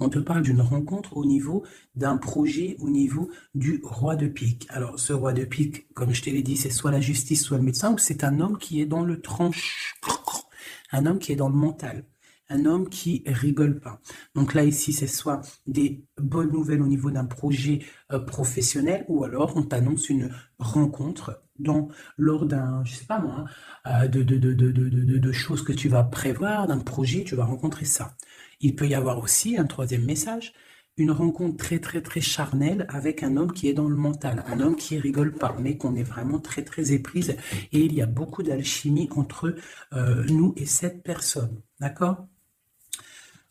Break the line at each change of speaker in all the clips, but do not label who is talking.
On te parle d'une rencontre au niveau d'un projet, au niveau du roi de pique. Alors, ce roi de pique, comme je te l'ai dit, c'est soit la justice, soit le médecin, ou c'est un homme qui est dans le tranche, un homme qui est dans le mental, un homme qui rigole pas. Donc là, ici, c'est soit des bonnes nouvelles au niveau d'un projet professionnel, ou alors on t'annonce une rencontre lors d'un, je sais pas moi, de choses que tu vas prévoir, d'un projet, tu vas rencontrer ça. Il peut y avoir aussi un troisième message, une rencontre très très très charnelle avec un homme qui est dans le mental, un homme qui rigole pas, mais qu'on est vraiment très très éprise, et il y a beaucoup d'alchimie entre nous et cette personne, d'accord?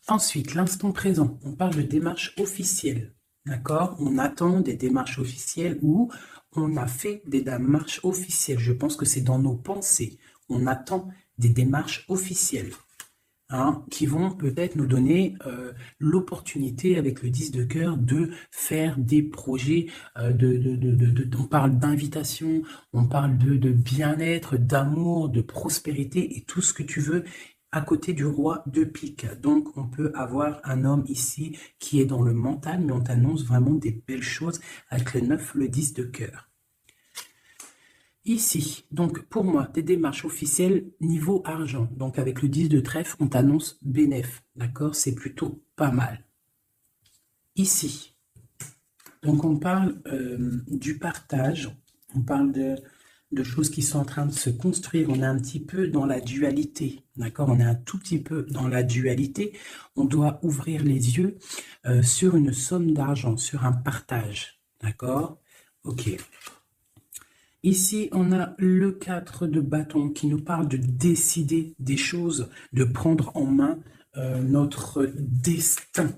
Ensuite, l'instant présent, on parle de démarches officielles, d'accord? On attend des démarches officielles ou on a fait des démarches officielles. Je pense que c'est dans nos pensées. On attend des démarches officielles, hein, qui vont peut-être nous donner l'opportunité avec le 10 de cœur de faire des projets, on parle d'invitation, on parle de bien-être, d'amour, de prospérité et tout ce que tu veux à côté du roi de pique. Donc on peut avoir un homme ici qui est dans le mental, mais on t'annonce vraiment des belles choses avec le 9, le 10 de cœur. Ici, donc pour moi, des démarches officielles niveau argent. Donc avec le 10 de trèfle, on t'annonce bénéf. D'accord? C'est plutôt pas mal. Ici, donc on parle du partage, on parle de choses qui sont en train de se construire. On est un petit peu dans la dualité. D'accord? On est un tout petit peu dans la dualité. On doit ouvrir les yeux sur une somme d'argent, sur un partage. D'accord? Ok. Ici, on a le 4 de bâton qui nous parle de décider des choses, de prendre en main notre destin.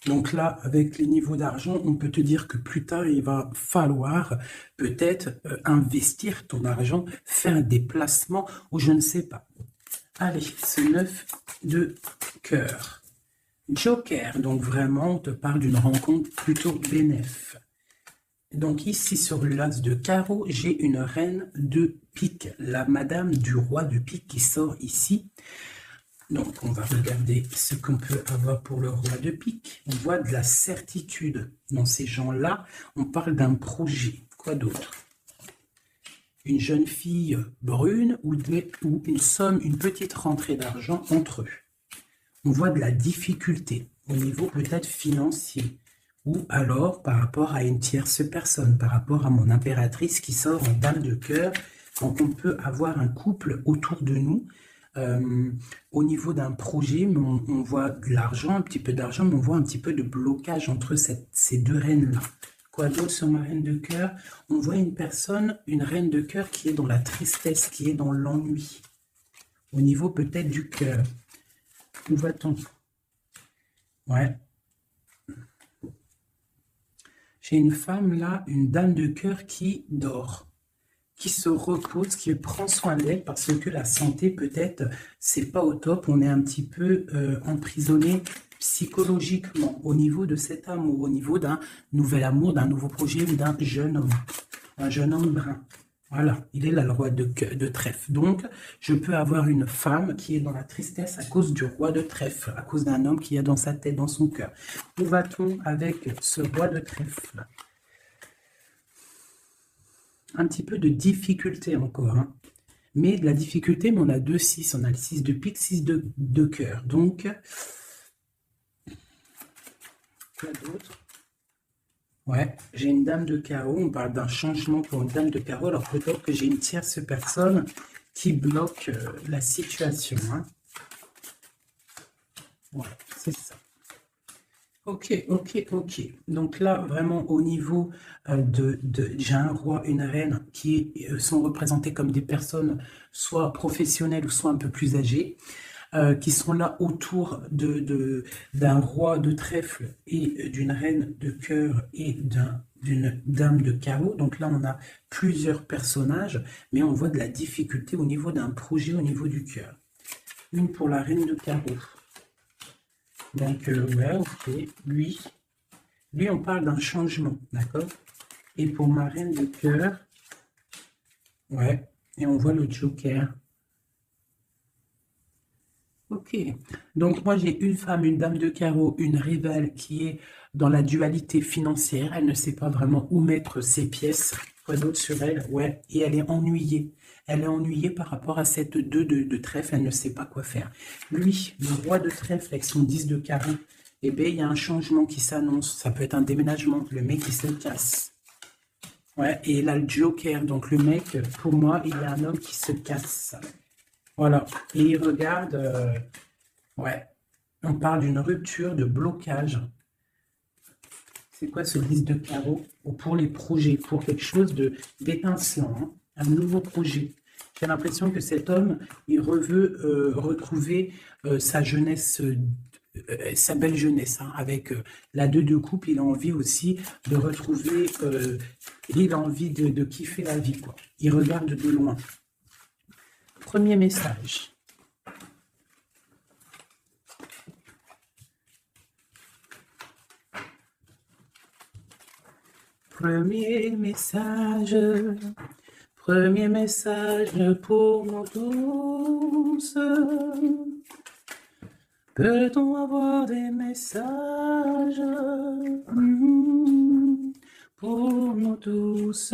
Donc là, avec les niveaux d'argent, on peut te dire que plus tard, il va falloir peut-être investir ton argent, faire des placements ou je ne sais pas. Allez, ce 9 de cœur. Joker, donc vraiment, on te parle d'une rencontre plutôt bénéf. Donc ici, sur l'as de carreau, j'ai une reine de pique, la madame du roi de pique qui sort ici. Donc on va regarder ce qu'on peut avoir pour le roi de pique. On voit de la certitude dans ces gens-là. On parle d'un projet. Quoi d'autre? Une jeune fille brune ou une somme, une petite rentrée d'argent entre eux. On voit de la difficulté au niveau peut-être financier. Ou alors par rapport à une tierce personne, par rapport à mon impératrice qui sort en dame de cœur. Donc on peut avoir un couple autour de nous au niveau d'un projet, mais on voit de l'argent, un petit peu d'argent, mais on voit un petit peu de blocage entre ces deux reines-là. Quoi d'autre sur ma reine de cœur? On voit une personne, une reine de cœur qui est dans la tristesse, qui est dans l'ennui. Au niveau peut-être du cœur. Où va-t-on? Ouais. J'ai une femme là, une dame de cœur qui dort, qui se repose, qui prend soin d'elle parce que la santé peut-être c'est pas au top. On est un petit peu emprisonné psychologiquement au niveau de cet amour, au niveau d'un nouvel amour, d'un nouveau projet ou d'un jeune homme, un jeune homme brun. Voilà, il est là le roi de trèfle. Donc, je peux avoir une femme qui est dans la tristesse à cause du roi de trèfle, à cause d'un homme qui a dans sa tête, dans son cœur. Où va-t-on avec ce roi de trèfle? Un petit peu de difficulté encore, hein. Mais de la difficulté, mais on a 2-6, on a le 6 de pique, 6 de cœur. Donc, quoi d'autre? Ouais, j'ai une dame de carreau, on parle d'un changement pour une dame de carreau, alors peut-être que j'ai une tierce personne qui bloque la situation, hein. Ouais, c'est ça. Ok, ok, ok. Donc là, vraiment au niveau j'ai un roi, une reine qui sont représentés comme des personnes soit professionnelles ou soit un peu plus âgées, qui sont là autour d'un roi de trèfle et d'une reine de cœur et d'une dame de carreau. Donc là, on a plusieurs personnages, mais on voit de la difficulté au niveau d'un projet, au niveau du cœur. Une pour la reine de carreau. Donc, ouais, ok, lui, on parle d'un changement, d'accord? Et pour ma reine de cœur, ouais, et on voit le joker. Ok. Donc moi j'ai une femme, une dame de carreau, une rivale qui est dans la dualité financière. Elle ne sait pas vraiment où mettre ses pièces. Quoi d'autre sur elle? Ouais. Et elle est ennuyée. Elle est ennuyée par rapport à cette 2 de trèfle. Elle ne sait pas quoi faire. Lui, le roi de trèfle avec son 10 de carreau, eh bien, il y a un changement qui s'annonce. Ça peut être un déménagement. Le mec, il se casse. Ouais. Et là, le Joker. Donc le mec, pour moi, il y a un homme qui se casse. Voilà. Et il regarde. Ouais. On parle d'une rupture, de blocage. C'est quoi ce 10 de carreau? Pour les projets, pour quelque chose d'étincelant, hein, un nouveau projet. J'ai l'impression que cet homme, il veut retrouver sa jeunesse, sa belle jeunesse, hein, avec la 2 de coupe. Il a envie aussi de retrouver, il a envie de kiffer la vie, quoi. Il regarde de loin. Premier message. Premier message pour nous tous. Peut-on avoir des messages pour nous tous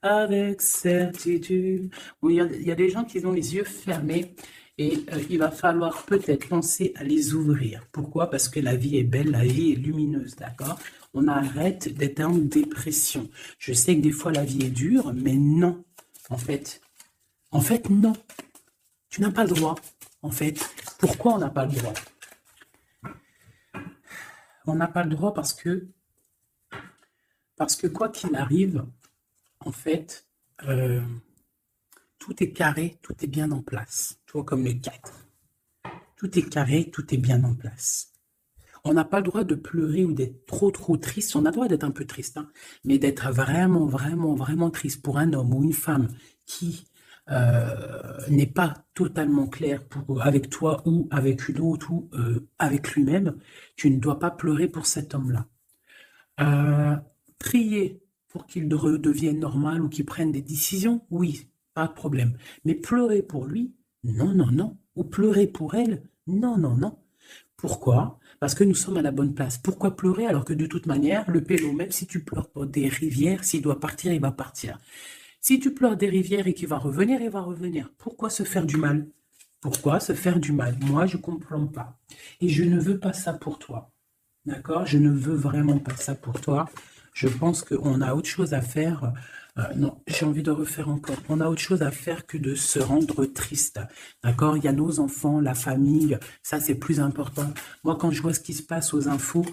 avec certitude? Oui, il y a des gens qui ont les yeux fermés et il va falloir peut-être penser à les ouvrir. Pourquoi? Parce que la vie est belle, la vie est lumineuse, d'accord? On arrête d'être en dépression. Je sais que des fois la vie est dure, mais non. En fait, non. Tu n'as pas le droit. En fait, pourquoi on n'a pas le droit? On n'a pas le droit parce que quoi qu'il arrive, en fait, tout est carré, tout est bien en place. Tu vois, comme le 4. Tout est carré, tout est bien en place. On n'a pas le droit de pleurer ou d'être trop triste. On a le droit d'être un peu triste, hein, mais d'être vraiment triste pour un homme ou une femme qui n'est pas totalement clair avec toi ou avec une autre ou avec lui-même, tu ne dois pas pleurer pour cet homme-là. Prier pour qu'il redevienne normal ou qu'il prenne des décisions, oui, pas de problème. Mais pleurer pour lui, non. Ou pleurer pour elle, non. Pourquoi? Parce que nous sommes à la bonne place. Pourquoi pleurer alors que de toute manière, le pélo, même si tu pleures pour des rivières, s'il doit partir, il va partir. Si tu pleures des rivières et qu'il va revenir, il va revenir. Pourquoi se faire du mal? Pourquoi se faire du mal? Moi, je ne comprends pas. Et je ne veux pas ça pour toi. D'accord? Je ne veux vraiment pas ça pour toi. Je pense qu'on a autre chose à faire. Non, j'ai envie de refaire encore. On a autre chose à faire que de se rendre triste. D'accord? Il y a nos enfants, la famille. Ça, c'est plus important. Moi, quand je vois ce qui se passe aux infos,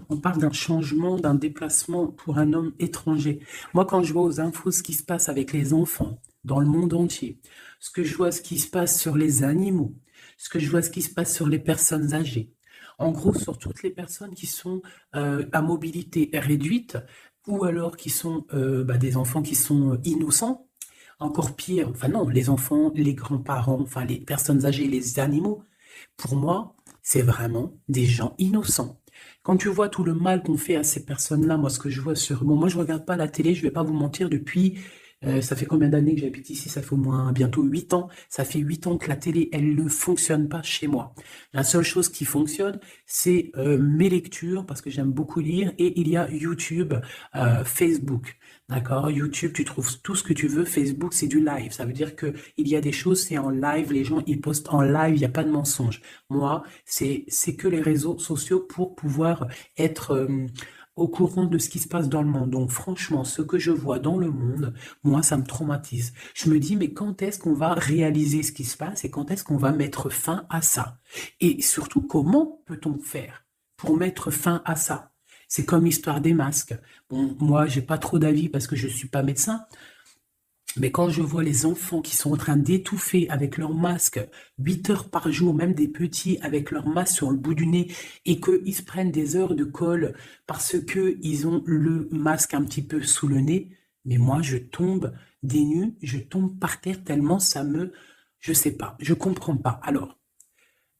on parle d'un changement, d'un déplacement pour un homme étranger. Moi, quand je vois aux infos ce qui se passe avec les enfants dans le monde entier, ce que je vois ce qui se passe sur les animaux, ce que je vois ce qui se passe sur les personnes âgées, en gros sur toutes les personnes qui sont à mobilité réduite ou alors qui sont des enfants qui sont innocents, encore pire, enfin non, les enfants, les grands-parents, enfin les personnes âgées, les animaux, pour moi, c'est vraiment des gens innocents. Quand tu vois tout le mal qu'on fait à ces personnes-là, moi, ce que je vois sur... Bon, moi, je regarde pas la télé, je vais pas vous mentir, depuis... ça fait combien d'années que j'habite ici? Ça fait au moins bientôt 8 ans. Ça fait 8 ans que la télé, elle ne fonctionne pas chez moi. La seule chose qui fonctionne, c'est mes lectures, parce que j'aime beaucoup lire, et il y a YouTube, Facebook. D'accord? YouTube, tu trouves tout ce que tu veux. Facebook, c'est du live. Ça veut dire que il y a des choses, c'est en live. Les gens, ils postent en live. Il n'y a pas de mensonge. Moi, c'est que les réseaux sociaux pour pouvoir être au courant de ce qui se passe dans le monde. Donc, franchement, ce que je vois dans le monde, moi, ça me traumatise. Je me dis, mais quand est-ce qu'on va réaliser ce qui se passe et quand est-ce qu'on va mettre fin à ça? Et surtout, comment peut-on faire pour mettre fin à ça? C'est comme l'histoire des masques. Bon, moi, j'ai pas trop d'avis parce que je suis pas médecin. Mais quand je vois les enfants qui sont en train d'étouffer avec leur masque 8 heures par jour, même des petits avec leur masque sur le bout du nez, et qu'ils se prennent des heures de colle parce qu'ils ont le masque un petit peu sous le nez, mais moi je tombe des nues, je tombe par terre tellement ça me... Je sais pas, je comprends pas. Alors,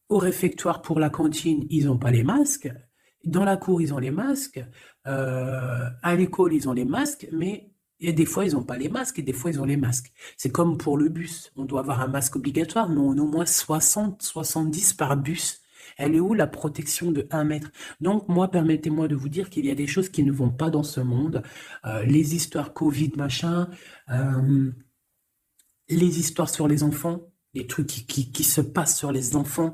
au réfectoire pour la cantine, ils n'ont pas les masques. Dans la cour, ils ont les masques. À l'école, ils ont les masques, mais Et des fois, ils n'ont pas les masques et des fois, ils ont les masques. C'est comme pour le bus. On doit avoir un masque obligatoire, mais on a au moins 60, 70 par bus. Elle est où la protection de 1 mètre? Donc, moi, permettez-moi de vous dire qu'il y a des choses qui ne vont pas dans ce monde. Les histoires Covid, machin, euh, les histoires sur les enfants, les trucs qui se passent sur les enfants,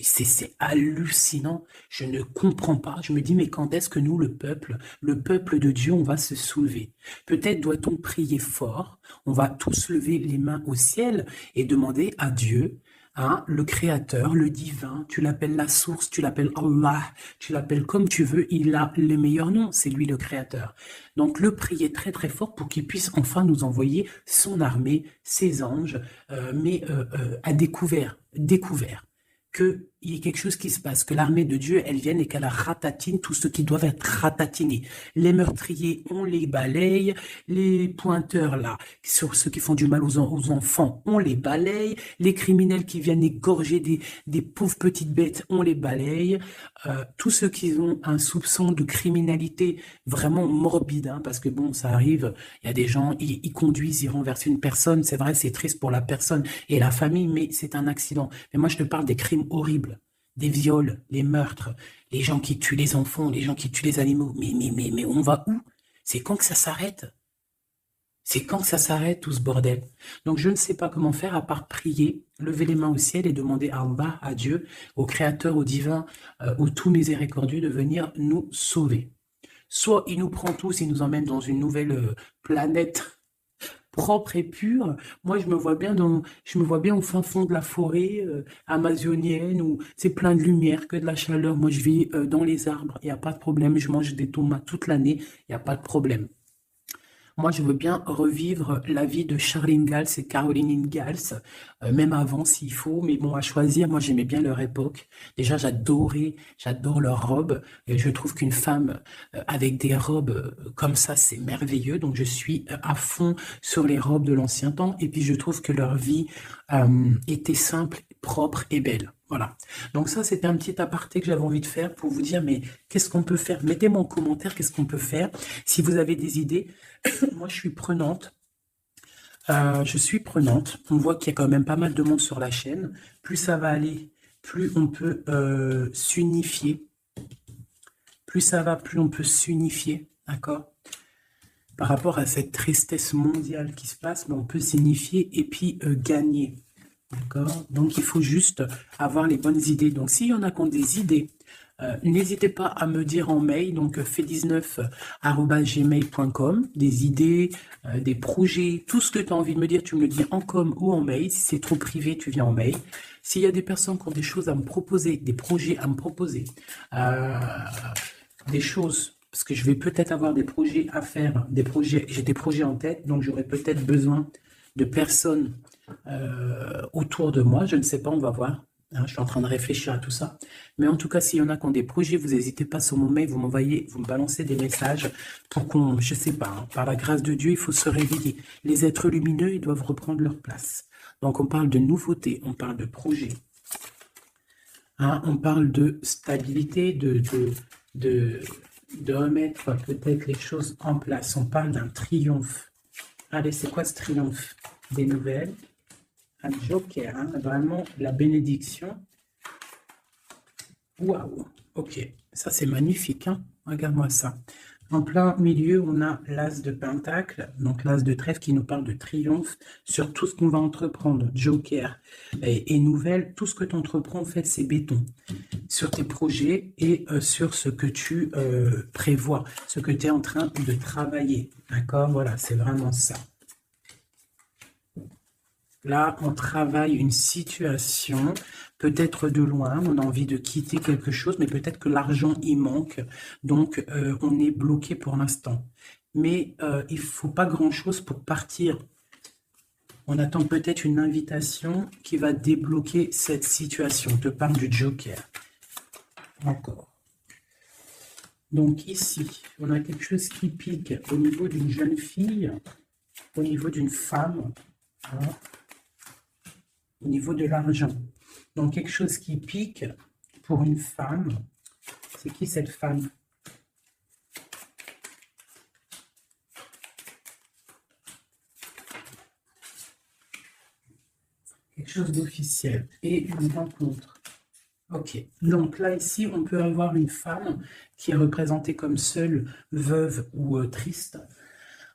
c'est hallucinant. Je ne comprends pas. Je me dis, mais quand est-ce que nous, le peuple de Dieu, on va se soulever? Peut-être doit-on prier fort. On va tous lever les mains au ciel et demander à Dieu, hein, le Créateur, le divin, tu l'appelles la source, tu l'appelles Allah, tu l'appelles comme tu veux, il a le meilleur nom, c'est lui le Créateur. Donc le prier très très fort pour qu'il puisse enfin nous envoyer son armée, ses anges, mais à découvert, qu'il y ait quelque chose qui se passe, que l'armée de Dieu, elle vienne et qu'elle ratatine tout ce qui doit être ratatiné. Les meurtriers, on les balaye, les pointeurs là, sur ceux qui font du mal aux enfants, on les balaye, les criminels qui viennent égorger des pauvres petites bêtes, on les balaye, tous ceux qui ont un soupçon de criminalité vraiment morbide, hein, parce que bon, ça arrive, il y a des gens, ils conduisent, ils renversent une personne, c'est vrai, c'est triste pour la personne et la famille, mais c'est un accident. Mais moi, je te parle des crimes horribles, des viols, les meurtres, les gens qui tuent les enfants, les gens qui tuent les animaux. Mais on va où? C'est quand que ça s'arrête? C'est quand que ça s'arrête tout ce bordel? Donc je ne sais pas comment faire à part prier, lever les mains au ciel et demander à Allah, à Dieu, au Créateur, au Divin, au tout miséricordieux de venir nous sauver. Soit il nous prend tous et nous emmène dans une nouvelle planète propre et pure. Moi, je me vois bien au fin fond de la forêt amazonienne où c'est plein de lumière, que de la chaleur. Moi, je vis dans les arbres, il n'y a pas de problème. Je mange des tomates toute l'année, il n'y a pas de problème. Moi, je veux bien revivre la vie de Charlene Gals et Caroline Ingalls, même avant s'il faut, mais bon, à choisir, moi j'aimais bien leur époque. Déjà, j'adore leurs robes, et je trouve qu'une femme avec des robes comme ça, c'est merveilleux, donc je suis à fond sur les robes de l'ancien temps, et puis je trouve que leur vie était simple, propre et belle. Voilà. Donc ça, c'était un petit aparté que j'avais envie de faire pour vous dire, mais qu'est-ce qu'on peut faire? Mettez-moi en commentaire qu'est-ce qu'on peut faire. Si vous avez des idées, moi je suis prenante. Je suis prenante. On voit qu'il y a quand même pas mal de monde sur la chaîne. Plus ça va aller, plus on peut s'unifier. Plus ça va, plus on peut s'unifier. D'accord? Par rapport à cette tristesse mondiale qui se passe, mais on peut s'unifier et puis gagner. D'accord? Donc, il faut juste avoir les bonnes idées. Donc, s'il y en a qui ont des idées, n'hésitez pas à me dire en mail, donc fait19@gmail.com, des idées, des projets, tout ce que tu as envie de me dire, tu me le dis en com ou en mail. Si c'est trop privé, tu viens en mail. S'il y a des personnes qui ont des choses à me proposer, des projets à me proposer, des choses, parce que je vais peut-être avoir des projets à faire, j'ai des projets en tête, donc j'aurai peut-être besoin de personnes autour de moi. Je ne sais pas, on va voir. Hein, je suis en train de réfléchir à tout ça. Mais en tout cas, s'il y en a qui ont des projets, vous n'hésitez pas sur mon mail, vous me balancez des messages pour qu'on, je sais pas, hein, par la grâce de Dieu, il faut se réveiller. Les êtres lumineux, ils doivent reprendre leur place. Donc on parle de nouveautés, on parle de projets. Hein, on parle de stabilité, de remettre peut-être les choses en place. On parle d'un triomphe. Allez, c'est quoi ce triomphe? Des nouvelles. Un joker, hein, vraiment la bénédiction. Waouh, ok, ça c'est magnifique, hein. Regarde-moi ça. En plein milieu, on a l'as de pentacle, donc l'as de trèfle qui nous parle de triomphe sur tout ce qu'on va entreprendre. Joker et nouvelle, tout ce que tu entreprends, en fait, c'est béton. Sur tes projets et sur ce que tu prévois, ce que tu es en train de travailler. D'accord? Voilà, c'est vraiment ça. Là, on travaille une situation, peut-être de loin, on a envie de quitter quelque chose, mais peut-être que l'argent y manque, donc on est bloqué pour l'instant. Mais il ne faut pas grand-chose pour partir. On attend peut-être une invitation qui va débloquer cette situation. On te parle du joker. Encore. Donc ici, on a quelque chose qui pique au niveau d'une jeune fille, au niveau d'une femme. Hein, au niveau de l'argent. Donc, quelque chose qui pique pour une femme. C'est qui cette femme? quelque chose d'officiel et une rencontre. Ok, donc là, ici, on peut avoir une femme qui est représentée comme seule, veuve ou triste.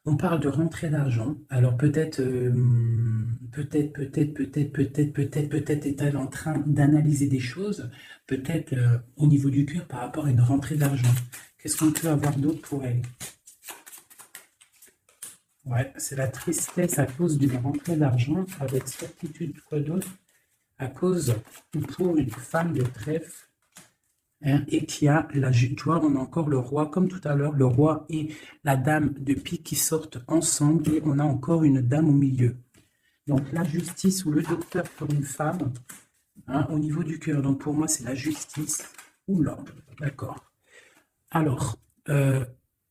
On parle de rentrée d'argent. Alors peut-être est-elle en train d'analyser des choses, peut-être au niveau du cœur par rapport à une rentrée d'argent. Qu'est-ce qu'on peut avoir d'autre pour elle? Ouais, c'est la tristesse à cause d'une rentrée d'argent, avec certitude, quoi d'autre? À cause pour une femme de trèfle, hein, et qui a tu vois, on a encore le roi, comme tout à l'heure, le roi et la dame de pique qui sortent ensemble, et on a encore une dame au milieu. Donc la justice ou le docteur pour une femme, hein, au niveau du cœur. Donc pour moi, c'est la justice. Oula, d'accord. Alors,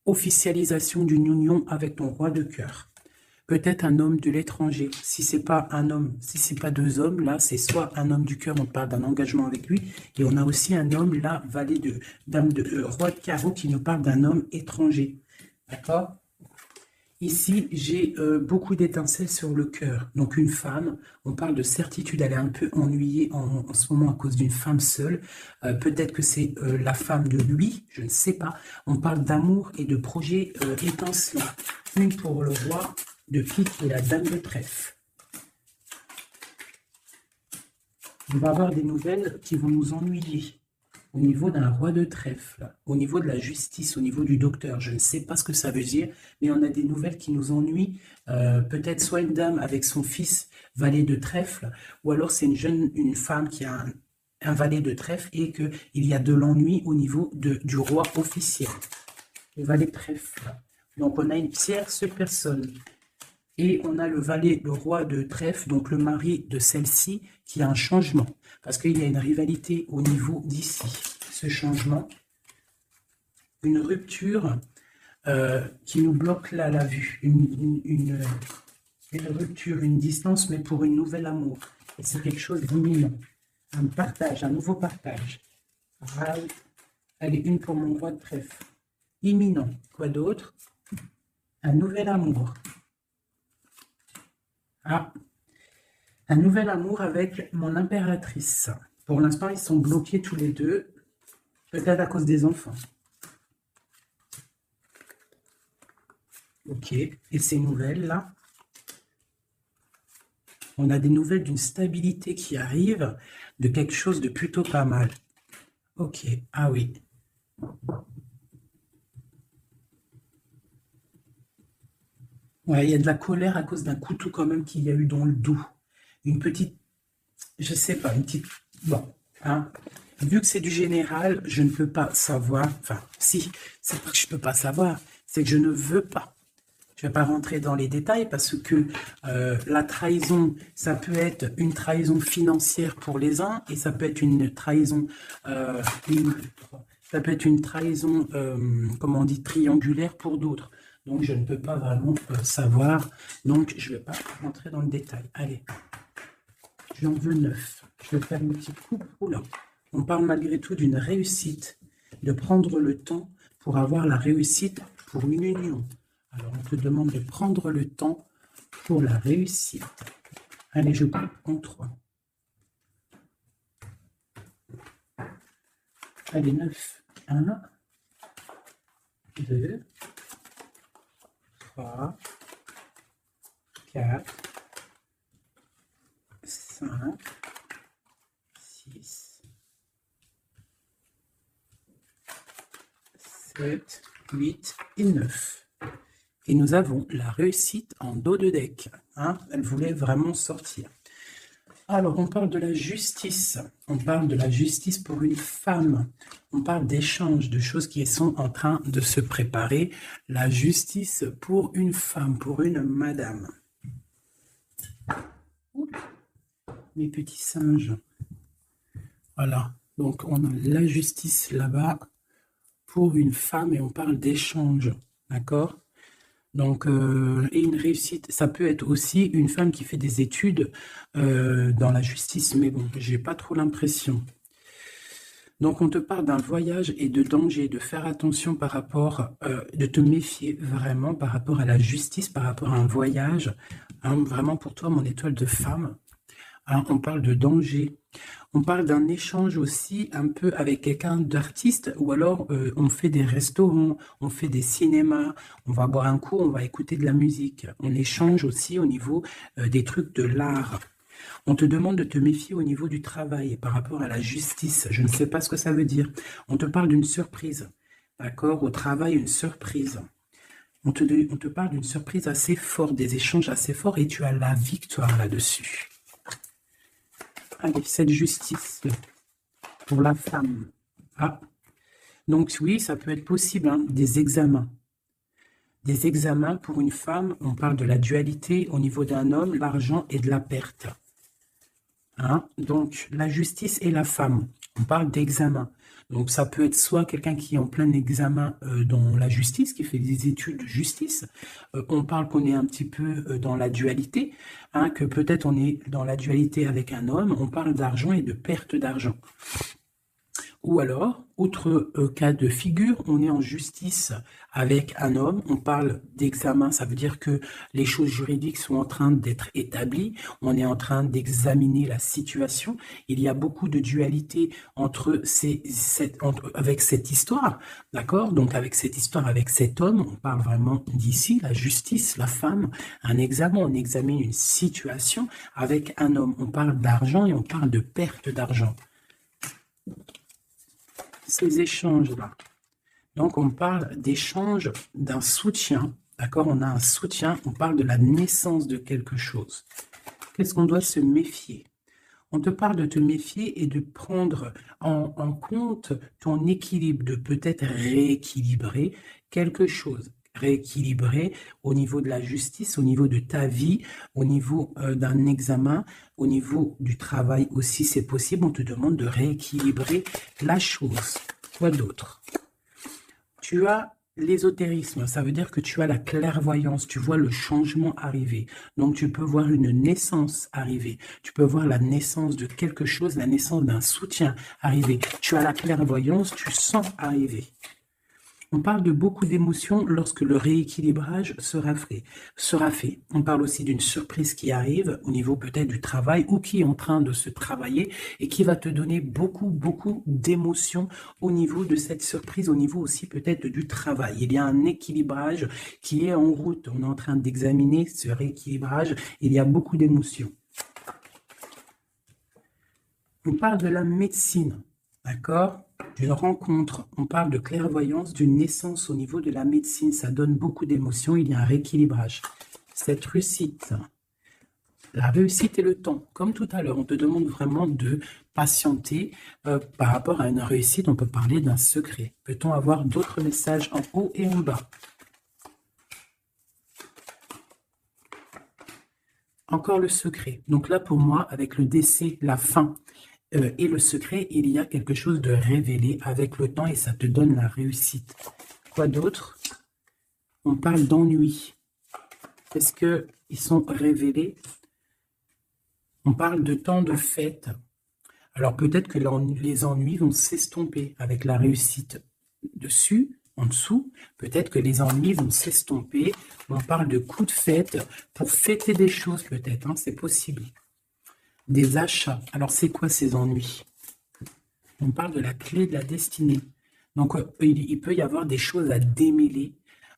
officialisation d'une union avec ton roi de cœur. Peut-être un homme de l'étranger. Si c'est pas un homme, si c'est pas deux hommes, là, c'est soit un homme du cœur, on parle d'un engagement avec lui, et on a aussi un homme, là, valet de dame de roi de carreau, qui nous parle d'un homme étranger. D'accord? Ici, j'ai beaucoup d'étincelles sur le cœur. Donc une femme, on parle de certitude, elle est un peu ennuyée en ce moment à cause d'une femme seule. Peut-être que c'est la femme de lui, je ne sais pas. On parle d'amour et de projets étincelants. Une pour le roi de pique et la dame de trèfle. On va avoir des nouvelles qui vont nous ennuyer. Au niveau d'un roi de trèfle, au niveau de la justice, au niveau du docteur, je ne sais pas ce que ça veut dire, mais on a des nouvelles qui nous ennuient. Peut-être soit une dame avec son fils valet de trèfle, ou alors c'est une femme qui a un valet de trèfle et qu'il y a de l'ennui au niveau du roi officiel. Le valet de trèfle. Donc on a une tierce personne. Et on a le valet, le roi de trèfle, donc le mari de celle-ci, qui a un changement. Parce qu'il y a une rivalité au niveau d'ici. Ce changement, une rupture qui nous bloque là la vue. Une rupture, une distance, mais pour une nouvelle amour. Et c'est quelque chose d'imminent. Un partage, un nouveau partage. Allez, une pour mon roi de trèfle. Imminent. Quoi d'autre? Un nouvel amour. Ah, un nouvel amour avec mon impératrice. Pour l'instant, ils sont bloqués tous les deux, peut-être à cause des enfants. Ok, et ces nouvelles-là, on a des nouvelles d'une stabilité qui arrive, de quelque chose de plutôt pas mal. Ok, ah oui. Ouais, il y a de la colère à cause d'un couteau quand même qu'il y a eu dans le dos. Une petite, je sais pas, une petite... Bon, hein. Vu que c'est du général, je ne peux pas savoir... Enfin, si, c'est pas que je peux pas savoir, c'est que je ne veux pas. Je ne vais pas rentrer dans les détails parce que la trahison, ça peut être une trahison financière pour les uns et ça peut être une trahison... ça peut être une trahison, comment on dit, triangulaire pour d'autres. Donc, je ne peux pas vraiment savoir. Donc, je ne vais pas rentrer dans le détail. Allez, j'en veux 9. Je vais faire une petite coupe. Oula. On parle malgré tout d'une réussite, de prendre le temps pour avoir la réussite pour une union. Alors, on te demande de prendre le temps pour la réussite. Allez, je coupe en 3. Allez, 9. 1, 2, 3, 4, 5, 6, 7, 8 et 9. Et nous avons la réussite en dos de deck. Hein, elle voulait vraiment sortir. Alors, on parle de la justice. On parle de la justice pour une femme. On parle d'échanges, de choses qui sont en train de se préparer. La justice pour une femme, pour une madame. Mes petits singes. Voilà. Donc, on a la justice là-bas pour une femme et on parle d'échange. D'accord ? Donc, et une réussite, ça peut être aussi une femme qui fait des études dans la justice, mais bon, j'ai pas trop l'impression. Donc, on te parle d'un voyage et de danger, de faire attention par rapport, de te méfier vraiment par rapport à la justice, par rapport à un voyage, hein, vraiment pour toi, mon étoile de femme. hein, on parle de danger. On parle d'un échange aussi un peu avec quelqu'un d'artiste, ou alors on fait des restaurants, on fait des cinémas, on va boire un coup, on va écouter de la musique. On échange aussi au niveau des trucs de l'art. On te demande de te méfier au niveau du travail par rapport à la justice. Je ne sais pas ce que ça veut dire. On te parle d'une surprise. D'accord? Au travail, une surprise. On te parle d'une surprise assez forte, des échanges assez forts, et tu as la victoire là-dessus. Allez, cette justice pour la femme. Ah, donc oui, ça peut être possible, hein, des examens. Des examens pour une femme, on parle de la dualité au niveau d'un homme, l'argent et de la perte. Hein? Donc, la justice et la femme, on parle d'examen. Donc, ça peut être soit quelqu'un qui est en plein examen dans la justice, qui fait des études de justice. On parle qu'on est un petit peu dans la dualité, hein, que peut-être on est dans la dualité avec un homme. On parle d'argent et de perte d'argent. Ou alors, autre cas de figure, on est en justice avec un homme, on parle d'examen, ça veut dire que les choses juridiques sont en train d'être établies, on est en train d'examiner la situation. Il y a beaucoup de dualité avec cette histoire, d'accord? Donc avec cette histoire, avec cet homme, on parle vraiment d'ici, la justice, la femme, un examen, on examine une situation avec un homme. On parle d'argent et on parle de perte d'argent. Ces échanges-là. Donc, on parle d'échange d'un soutien, d'accord? On a un soutien, on parle de la naissance de quelque chose. Qu'est-ce qu'on doit se méfier? On te parle de te méfier et de prendre en compte ton équilibre, de peut-être rééquilibrer quelque chose. Rééquilibrer au niveau de la justice, au niveau de ta vie, au niveau d'un examen, au niveau du travail aussi, c'est possible. On te demande de rééquilibrer la chose. Quoi d'autre? Tu as l'ésotérisme, ça veut dire que tu as la clairvoyance, tu vois le changement arriver. Donc tu peux voir une naissance arriver, tu peux voir la naissance de quelque chose, la naissance d'un soutien arriver. Tu as la clairvoyance, tu sens arriver. On parle de beaucoup d'émotions lorsque le rééquilibrage sera fait. On parle aussi d'une surprise qui arrive au niveau peut-être du travail ou qui est en train de se travailler et qui va te donner beaucoup d'émotions au niveau de cette surprise, au niveau aussi peut-être du travail. Il y a un équilibrage qui est en route. On est en train d'examiner ce rééquilibrage. Il y a beaucoup d'émotions. On parle de la médecine, d'accord? D'une rencontre, on parle de clairvoyance, d'une naissance au niveau de la médecine, ça donne beaucoup d'émotions, il y a un rééquilibrage. Cette réussite, la réussite et le temps, comme tout à l'heure, on te demande vraiment de patienter par rapport à une réussite, on peut parler d'un secret. Peut-on avoir d'autres messages en haut et en bas? Encore le secret. Donc là, pour moi, avec le décès, la fin, et le secret, il y a quelque chose de révélé avec le temps et ça te donne la réussite. Quoi d'autre? On parle d'ennui. Est-ce qu'ils sont révélés? On parle de temps de fête. Alors peut-être que les ennuis vont s'estomper avec la réussite dessus, en dessous. Peut-être que les ennuis vont s'estomper. On parle de coups de fête pour fêter des choses peut-être, hein, c'est possible. Des achats. Alors, c'est quoi ces ennuis? On parle de la clé de la destinée. Donc, il peut y avoir des choses à démêler.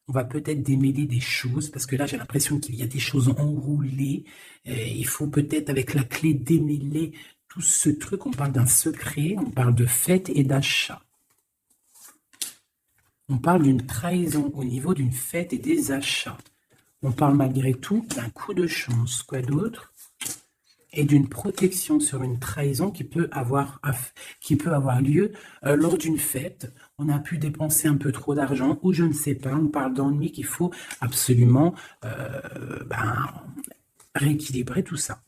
On va peut-être démêler des choses, parce que là, j'ai l'impression qu'il y a des choses enroulées. Il faut peut-être, avec la clé, démêler tout ce truc. On parle d'un secret, on parle de fête et d'achat. On parle d'une trahison au niveau d'une fête et des achats. On parle malgré tout d'un coup de chance. Quoi d'autre? Et d'une protection sur une trahison qui peut avoir lieu lors d'une fête. On a pu dépenser un peu trop d'argent ou je ne sais pas. On parle d'ennui qu'il faut absolument rééquilibrer tout ça.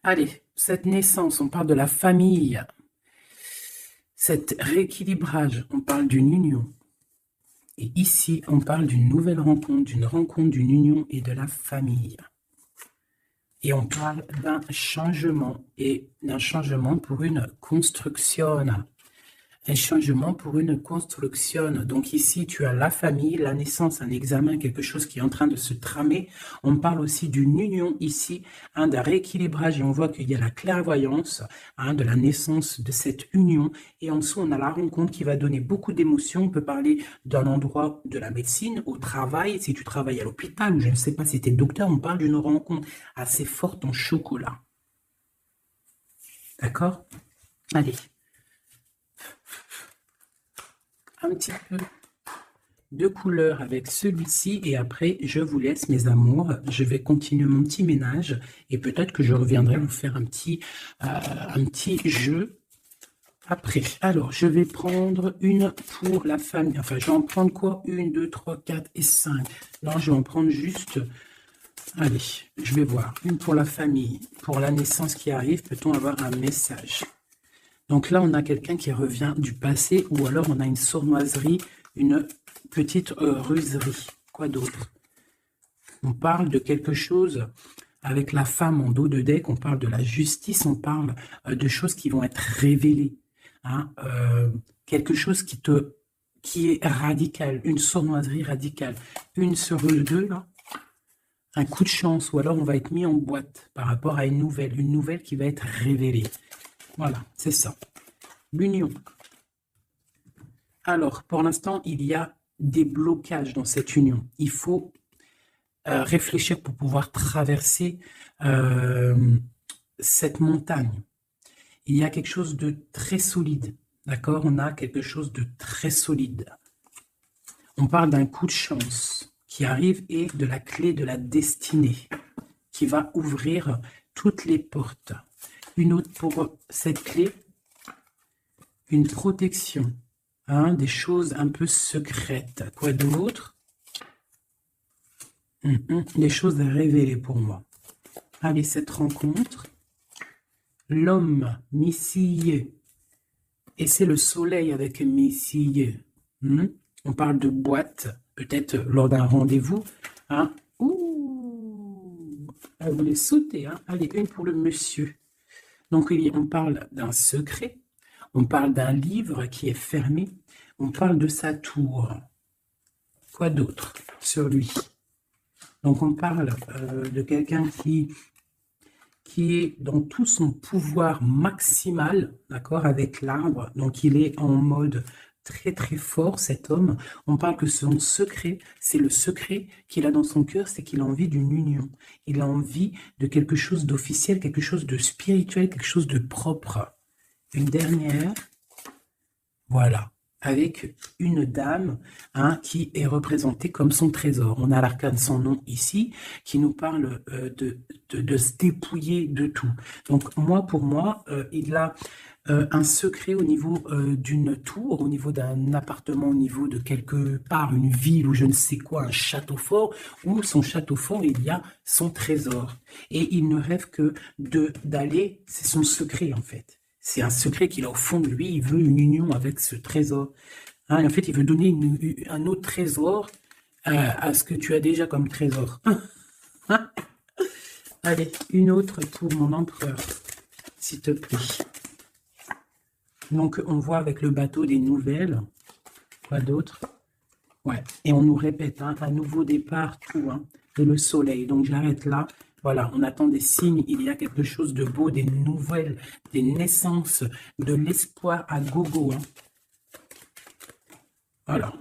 Allez, cette naissance, on parle de la famille. Cet rééquilibrage, on parle d'une union. Et ici, on parle d'une nouvelle rencontre, d'une union et de la famille. Et on parle d'un changement, et d'un changement pour une construction. Un changement pour une construction. Donc ici, tu as la famille, la naissance, un examen, quelque chose qui est en train de se tramer. On parle aussi d'une union ici, d'un rééquilibrage. Et on voit qu'il y a la clairvoyance de la naissance de cette union. Et en dessous, on a la rencontre qui va donner beaucoup d'émotions. On peut parler d'un endroit de la médecine, au travail. Si tu travailles à l'hôpital, ou je ne sais pas si tu es docteur, on parle d'une rencontre assez forte en chocolat. D'accord? Allez. Un petit peu de couleur avec celui-ci et après je vous laisse mes amours, je vais continuer mon petit ménage et peut-être que je reviendrai vous faire un petit jeu après. Alors je vais prendre une pour la famille, enfin je vais en prendre quoi? 1, 2, 3, 4 et 5. Non, je vais en prendre juste, allez, je vais voir, une pour la famille, pour la naissance qui arrive, peut-on avoir un message? Donc là, on a quelqu'un qui revient du passé ou alors on a une sournoiserie, une petite ruserie. Quoi d'autre? On parle de quelque chose avec la femme en dos de deck, on parle de la justice, on parle de choses qui vont être révélées. Quelque chose qui est radical, une sournoiserie radicale. Une sur deux, là, un coup de chance, ou alors on va être mis en boîte par rapport à une nouvelle qui va être révélée. Voilà, c'est ça. L'union. Alors, pour l'instant, il y a des blocages dans cette union. Il faut réfléchir pour pouvoir traverser cette montagne. Il y a quelque chose de très solide. D'accord? On a quelque chose de très solide. On parle d'un coup de chance qui arrive et de la clé de la destinée qui va ouvrir toutes les portes. Une autre pour cette clé, une protection, des choses un peu secrètes. Quoi d'autre? Des choses à révéler pour moi. Allez, cette rencontre, l'homme missillé, et c'est le soleil avec missillé. On parle de boîte, peut-être lors d'un rendez-vous. Ouh, elle voulait sauter. Allez, une pour le monsieur. Donc, on parle d'un secret, on parle d'un livre qui est fermé, on parle de sa tour. Quoi d'autre sur lui? Donc, on parle de quelqu'un qui est dans tout son pouvoir maximal, d'accord, avec l'arbre. Donc, il est en mode très, très fort, cet homme. On parle que son secret, c'est le secret qu'il a dans son cœur, c'est qu'il a envie d'une union. Il a envie de quelque chose d'officiel, quelque chose de spirituel, quelque chose de propre. Une dernière, voilà, avec une dame qui est représentée comme son trésor. On a l'arcane son nom ici, qui nous parle de se dépouiller de tout. Donc moi, pour moi, il a un secret au niveau d'une tour, au niveau d'un appartement, au niveau de quelque part, une ville ou je ne sais quoi, un château fort, où son château fort, il y a son trésor. Et il ne rêve que d'aller, c'est son secret en fait. C'est un secret qu'il a au fond de lui, il veut une union avec ce trésor. En fait, il veut donner un autre trésor à ce que tu as déjà comme trésor. Allez, une autre pour mon empereur, s'il te plaît. Donc, on voit avec le bateau des nouvelles. Quoi d'autre? Ouais, et on nous répète, un nouveau départ, tout, et le soleil. Donc, j'arrête là. Voilà, on attend des signes, il y a quelque chose de beau, des nouvelles, des naissances, de l'espoir à gogo. Voilà,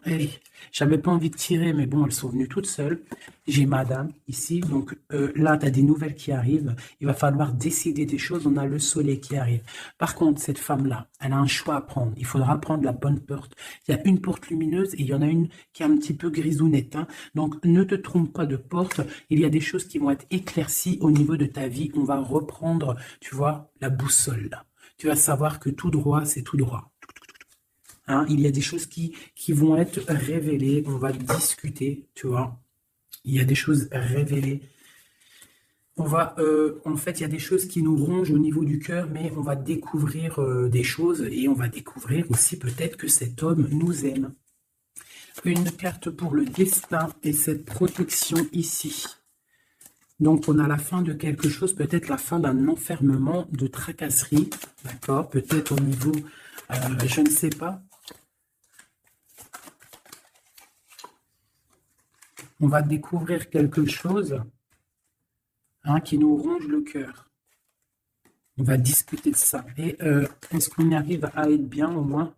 j'avais pas envie de tirer, mais bon, elles sont venues toutes seules. J'ai madame ici, donc là, tu as des nouvelles qui arrivent. Il va falloir décider des choses, on a le soleil qui arrive. Par contre, cette femme-là, elle a un choix à prendre. Il faudra prendre la bonne porte. Il y a une porte lumineuse et il y en a une qui est un petit peu grisounette. Donc, ne te trompe pas de porte. Il y a des choses qui vont être éclaircies au niveau de ta vie. On va reprendre, tu vois, la boussole. Là. Tu vas savoir que tout droit, c'est tout droit. Il y a des choses qui vont être révélées, on va discuter, tu vois. Il y a des choses révélées. En fait, il y a des choses qui nous rongent au niveau du cœur, mais on va découvrir des choses et on va découvrir aussi peut-être que cet homme nous aime. Une carte pour le destin et cette protection ici. Donc, on a la fin de quelque chose, peut-être la fin d'un enfermement, de tracasserie, d'accord? Peut-être au niveau je ne sais pas. On va découvrir quelque chose qui nous ronge le cœur. On va discuter de ça. Et est-ce qu'on y arrive à être bien au moins?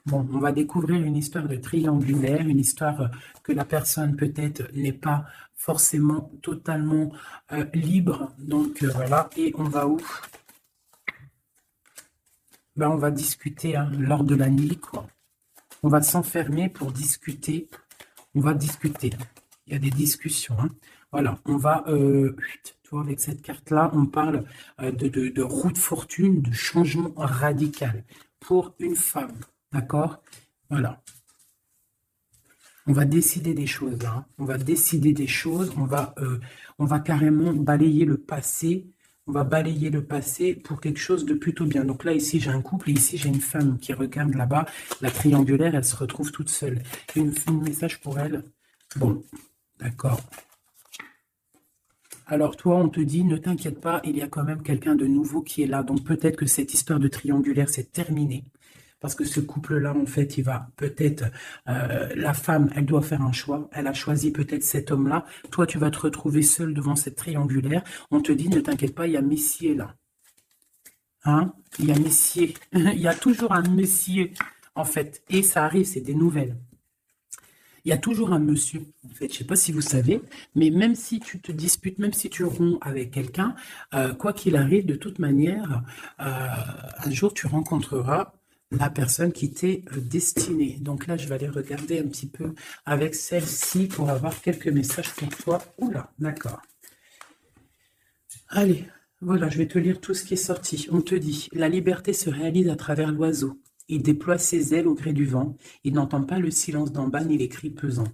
Bon, on va découvrir une histoire de triangulaire, une histoire que la personne peut-être n'est pas forcément totalement libre. Donc voilà, et on va où? Ben, on va discuter lors de la nuit, quoi. On va s'enfermer pour discuter. On va discuter. Il y a des discussions. Voilà, on va... tu vois, avec cette carte-là, on parle de roue de fortune, de changement radical pour une femme. D'accord? Voilà. On va décider des choses. On va décider des choses. On va carrément balayer le passé. On va balayer le passé pour quelque chose de plutôt bien. Donc là, ici, j'ai un couple et ici, j'ai une femme qui regarde là-bas. La triangulaire, elle se retrouve toute seule. Un message pour elle. Bon, d'accord. Alors toi, on te dit, ne t'inquiète pas, il y a quand même quelqu'un de nouveau qui est là. Donc peut-être que cette histoire de triangulaire, c'est terminé. Parce que ce couple-là, en fait, il va peut-être... la femme, elle doit faire un choix. Elle a choisi peut-être cet homme-là. Toi, tu vas te retrouver seul devant cette triangulaire. On te dit, ne t'inquiète pas, il y a Messier là. Il y a Messier. Il y a toujours un Messier, en fait. Et ça arrive, c'est des nouvelles. Il y a toujours un monsieur, en fait, je ne sais pas si vous savez, mais même si tu te disputes, même si tu romps avec quelqu'un, quoi qu'il arrive, de toute manière, un jour tu rencontreras la personne qui t'est destinée. Donc là, je vais aller regarder un petit peu avec celle-ci pour avoir quelques messages pour toi. Oula, d'accord. Allez, voilà, je vais te lire tout ce qui est sorti. On te dit, la liberté se réalise à travers l'oiseau. Il déploie ses ailes au gré du vent. Il n'entend pas le silence d'en bas ni les cris pesants.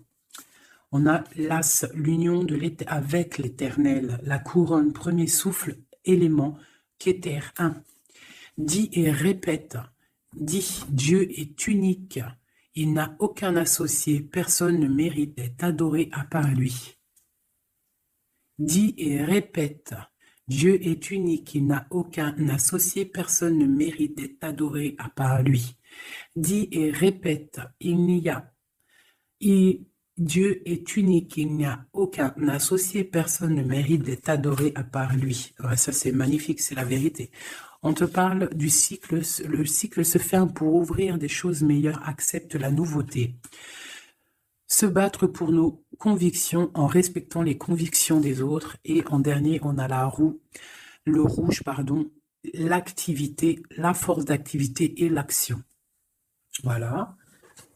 On a l'as, l'union avec l'Éternel, la couronne, premier souffle, élément, Kéter 1. Dis et répète. Dis, Dieu est unique. Il n'a aucun associé. Personne ne mérite d'être adoré à part lui. Dis et répète. Dieu est unique, il n'a aucun associé, personne ne mérite d'être adoré à part lui. Dis et répète, Dieu est unique, il n'y a aucun associé, personne ne mérite d'être adoré à part lui. Ouais, ça c'est magnifique, c'est la vérité. On te parle du cycle, le cycle se ferme pour ouvrir des choses meilleures, accepte la nouveauté. Se battre pour nos convictions en respectant les convictions des autres. Et en dernier, on a la roue, le rouge, pardon, l'activité, la force d'activité et l'action. Voilà.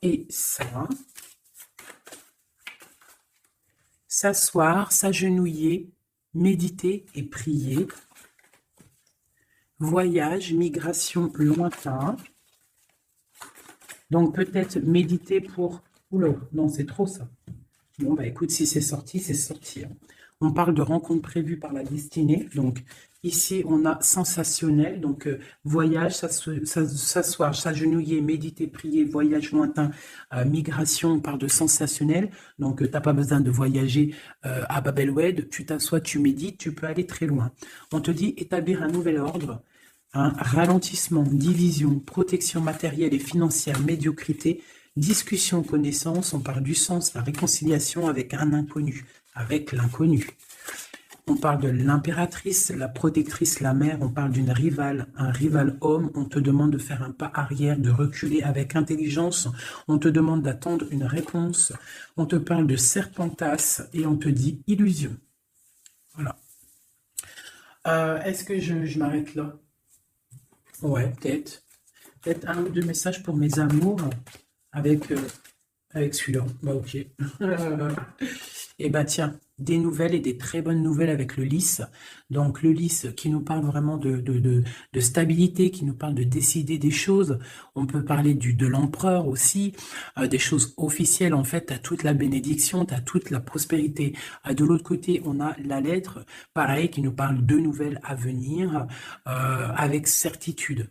Et ça, s'asseoir, s'agenouiller, méditer et prier. Voyage, migration lointain. Donc peut-être méditer pour... Oula, non, c'est trop ça. Bon, bah écoute, si c'est sorti, c'est sorti. On parle de rencontres prévues par la destinée. Donc ici, on a sensationnel. Donc voyage, s'asseoir, s'agenouiller, méditer, prier, voyage lointain, migration, on parle de sensationnel. Donc tu n'as pas besoin de voyager à Babelwed. Tu t'assois, tu médites, tu peux aller très loin. On te dit établir un nouvel ordre. Ralentissement, division, protection matérielle et financière, médiocrité, discussion, connaissance, on parle du sens, la réconciliation avec un inconnu, avec l'inconnu. On parle de l'impératrice, la protectrice, la mère, on parle d'une rivale, un rival homme, on te demande de faire un pas arrière, de reculer avec intelligence, on te demande d'attendre une réponse, on te parle de serpentas et on te dit illusion. Voilà. Est-ce que je m'arrête là? Ouais, peut-être. Peut-être un ou deux messages pour mes amours avec celui-là. Bah ok. Et bah tiens, des nouvelles et des très bonnes nouvelles avec le lys. Donc le lys qui nous parle vraiment de stabilité, qui nous parle de décider des choses. On peut parler de l'empereur aussi, des choses officielles en fait. Tu as toute la bénédiction, tu as toute la prospérité. De l'autre côté, on a la lettre, pareil, qui nous parle de nouvelles à venir avec certitude.